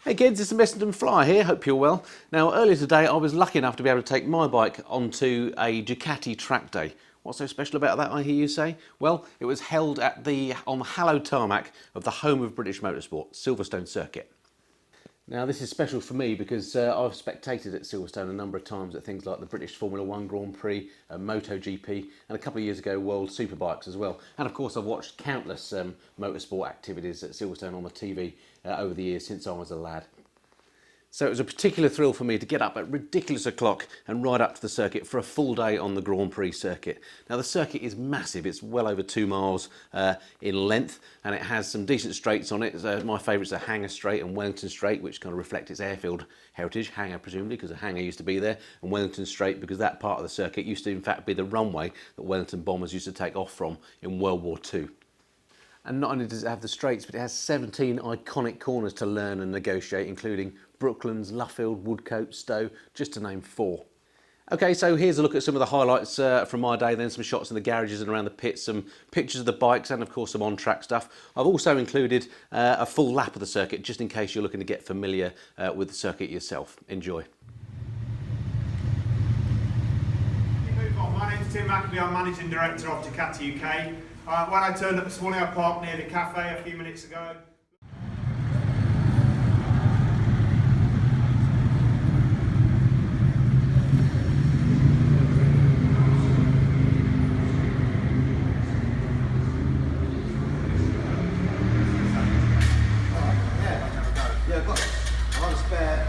Hey kids, it's the Messenden Fly here, hope you're well. Now earlier today I was lucky enough to be able to take my bike onto a Ducati Track Day. What's so special about that, I hear you say? Well, it was held on the hallowed tarmac of the home of British motorsport, Silverstone Circuit. Now this is special for me because I've spectated at Silverstone a number of times at things like the British Formula 1 Grand Prix, MotoGP and a couple of years ago World Superbikes as well. And of course I've watched countless motorsport activities at Silverstone on the TV over the years since I was a lad. So it was a particular thrill for me to get up at ridiculous o'clock and ride up to the circuit for a full day on the Grand Prix circuit. Now the circuit is massive, it's well over 2 miles in length and it has some decent straights on it. My favourites are Hangar Straight and Wellington Straight, which kind of reflect its airfield heritage. Hangar presumably because a hangar used to be there, and Wellington Straight because that part of the circuit used to in fact be the runway that Wellington bombers used to take off from in World War II. And not only does it have the straights, but it has 17 iconic corners to learn and negotiate, including Brooklands, Luffield, Woodcote, Stowe, just to name 4. Okay, so here's a look at some of the highlights from my day, then some shots in the garages and around the pits, some pictures of the bikes and of course some on-track stuff. I've also included a full lap of the circuit, just in case you're looking to get familiar with the circuit yourself. Enjoy. My name's Tim Mackabee, I'm Managing Director of Ducati UK. When I turned up this morning, I parked near the cafe a few minutes ago. Yeah, I've got a spare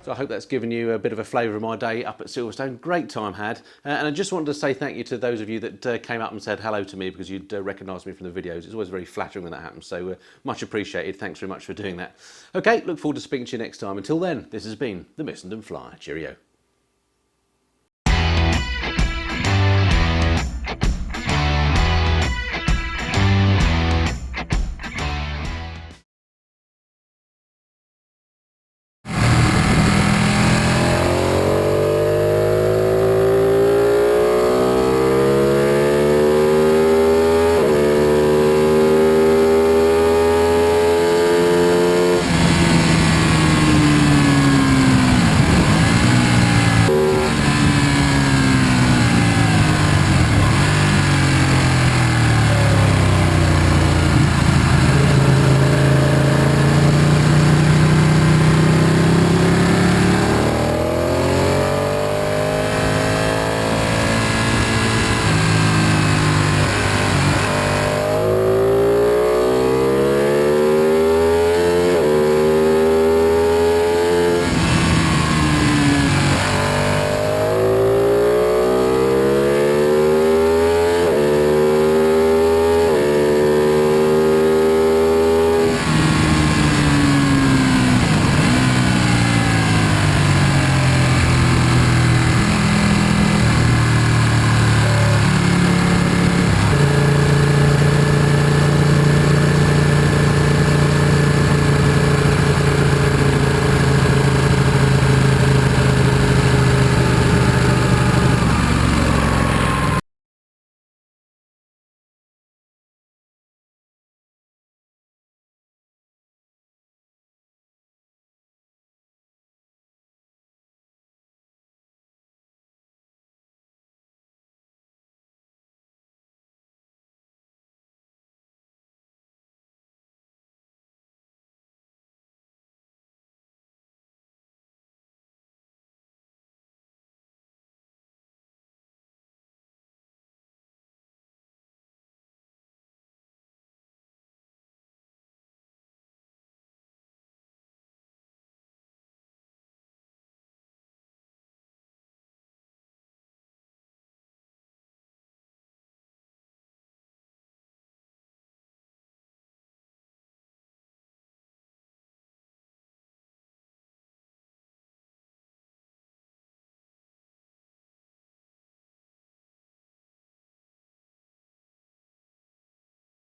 So I hope that's given you a bit of a flavour of my day up at Silverstone. Great time had. And I just wanted to say thank you to those of you that came up and said hello to me because you'd recognised me from the videos. It's always very flattering when that happens. So much appreciated. Thanks very much for doing that. Okay, look forward to speaking to you next time. Until then, this has been the Missenden Flyer. Cheerio.